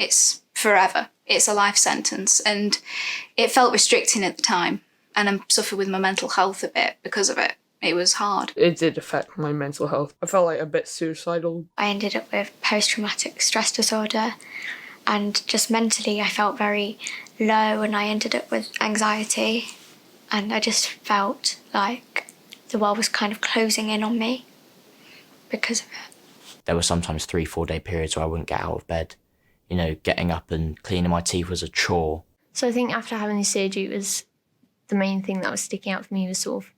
It's forever. It's a life sentence. And it felt restricting at the time. And I suffered with my mental health a bit because of it. It was hard. It did affect my mental health. I felt like a bit suicidal. I ended up with post-traumatic stress disorder, and just mentally I felt very low, and I ended up with anxiety, and I just felt like the world was kind of closing in on me because of it. There were sometimes 3-4 day periods where I wouldn't get out of bed. You know, getting up and cleaning my teeth was a chore. So I think after having the surgery, it was the main thing that was sticking out for me was sort of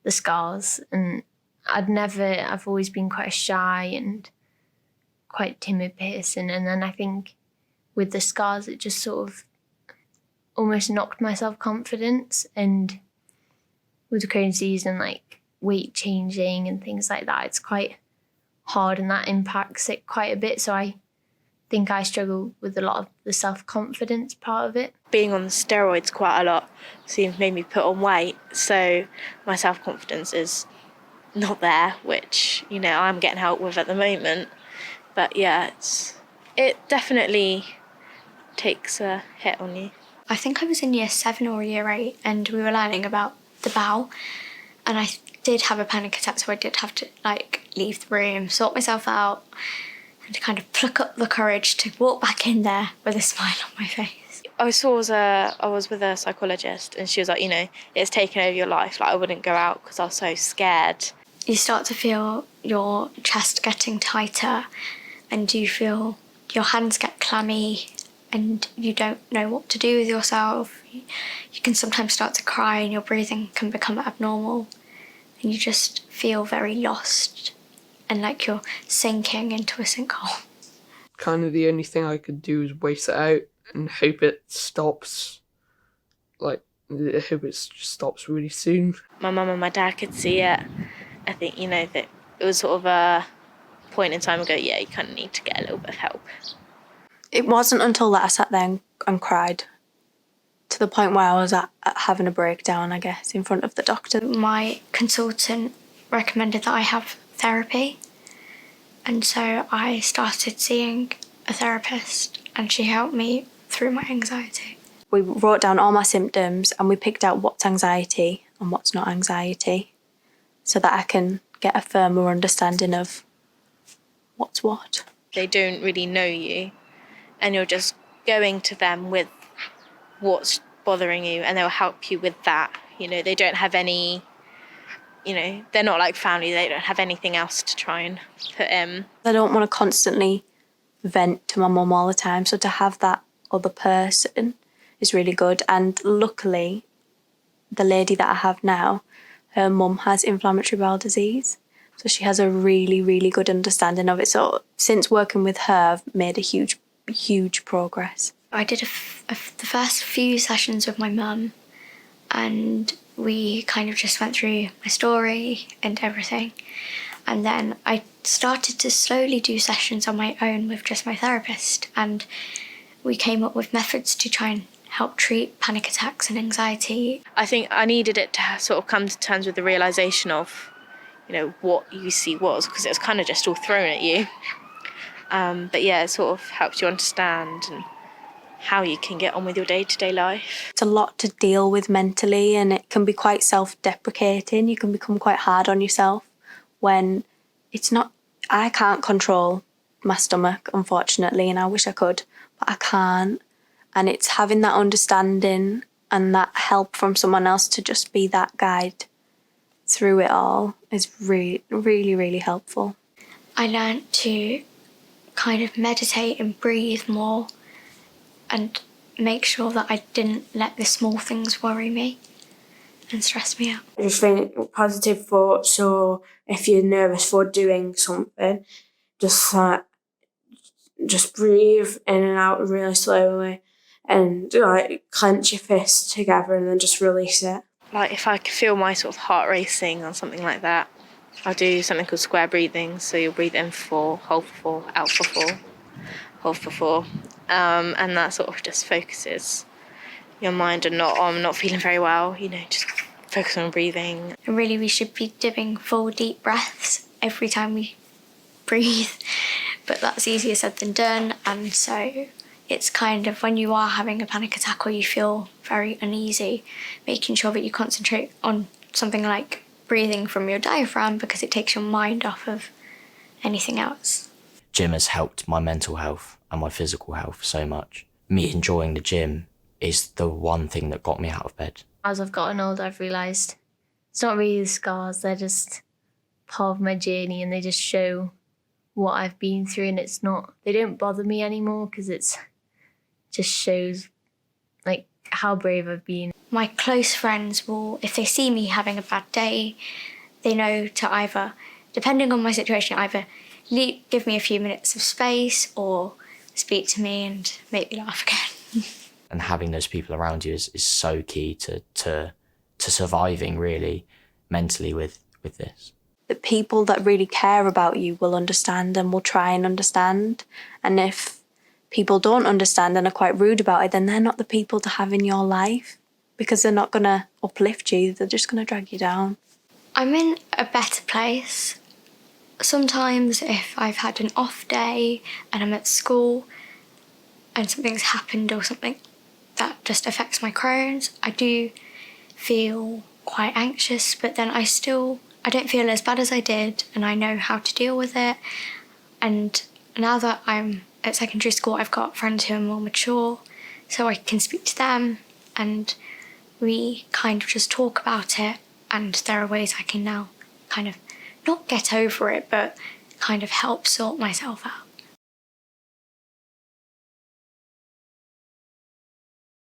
the scars. And I've always been quite a shy and quite timid person. And then I think with the scars, it just sort of almost knocked my self-confidence. And with the Crohn's disease and like weight changing and things like that, it's quite hard and that impacts it quite a bit. So I think I struggle with a lot of the self-confidence part of it. Being on steroids quite a lot seems made me put on weight, so my self-confidence is not there, which, you know, I'm getting help with at the moment. But yeah, it definitely takes a hit on you. I think I was in year 7 or year 8 and we were learning about the bowel, and I did have a panic attack, so I did have to leave the room, sort myself out, and to kind of pluck up the courage to walk back in there with a smile on my face. I was with a psychologist, and she was like, you know, it's taken over your life. Like, I wouldn't go out because I was so scared. You start to feel your chest getting tighter, and you feel your hands get clammy, and you don't know what to do with yourself. You can sometimes start to cry, and your breathing can become abnormal, and you just feel very lost and like you're sinking into a sinkhole. Kind of the only thing I could do is wait it out and hope it stops. I hope it just stops really soon. My mum and my dad could see it. I think, you know, that it was sort of a point in time ago, yeah, you kind of need to get a little bit of help. It wasn't until that I sat there and cried, to the point where I was at having a breakdown, I guess, in front of the doctor. My consultant recommended that I have therapy, and so I started seeing a therapist, and she helped me through my anxiety. We wrote down all my symptoms and we picked out what's anxiety and what's not anxiety, so that I can get a firmer understanding of what's what. They don't really know you, and you're just going to them with what's bothering you, and they'll help you with that. You know, they don't have any, you know, they're not like family, they don't have anything else to try and put in. I don't want to constantly vent to my mum all the time, so to have that other person is really good. And luckily, the lady that I have now, her mum has inflammatory bowel disease, so she has a really, really good understanding of it. So since working with her, I've made a huge progress. I did the first few sessions with my mum, and we kind of just went through my story and everything. And then I started to slowly do sessions on my own with just my therapist, and we came up with methods to try and help treat panic attacks and anxiety. I think I needed it to sort of come to terms with the realisation of, you know, what UC was, because it was kind of just all thrown at you. But yeah, it sort of helps you understand and how you can get on with your day-to-day life. It's a lot to deal with mentally, and it can be quite self-deprecating. You can become quite hard on yourself when it's not... I can't control my stomach, unfortunately, and I wish I could, but I can't. And it's having that understanding and that help from someone else to just be that guide through it all is really, really, really helpful. I learned to kind of meditate and breathe more and make sure that I didn't let the small things worry me and stress me out. Just think positive thoughts, so if you're nervous for doing something, just breathe in and out really slowly and clench your fists together and then just release it. Like if I could feel my sort of heart racing or something like that, I'll do something called square breathing. So you'll breathe in for 4, hold for 4, out for 4, hold for 4. And that sort of just focuses your mind and not on not feeling very well, you know, just focus on breathing. And really we should be doing full deep breaths every time we breathe, but that's easier said than done, and so it's kind of when you are having a panic attack or you feel very uneasy, making sure that you concentrate on something like breathing from your diaphragm, because it takes your mind off of anything else. Gym has helped my mental health and my physical health so much. Me enjoying the gym is the one thing that got me out of bed. As I've gotten older, I've realised it's not really the scars, they're just part of my journey, and they just show what I've been through, and they don't bother me anymore because it's just shows like how brave I've been. My close friends will, if they see me having a bad day, they know to either, depending on my situation, either give me a few minutes of space or speak to me and make me laugh again. And having those people around you is so key to surviving, really, mentally with this. The people that really care about you will understand and will try and understand. And if people don't understand and are quite rude about it, then they're not the people to have in your life, because they're not going to uplift you, they're just going to drag you down. I'm in a better place. Sometimes if I've had an off day and I'm at school and something's happened or something that just affects my Crohn's, I do feel quite anxious, but then I don't feel as bad as I did, and I know how to deal with it. And now that I'm at secondary school, I've got friends who are more mature, so I can speak to them and we kind of just talk about it, and there are ways I can now kind of not get over it, but kind of help sort myself out.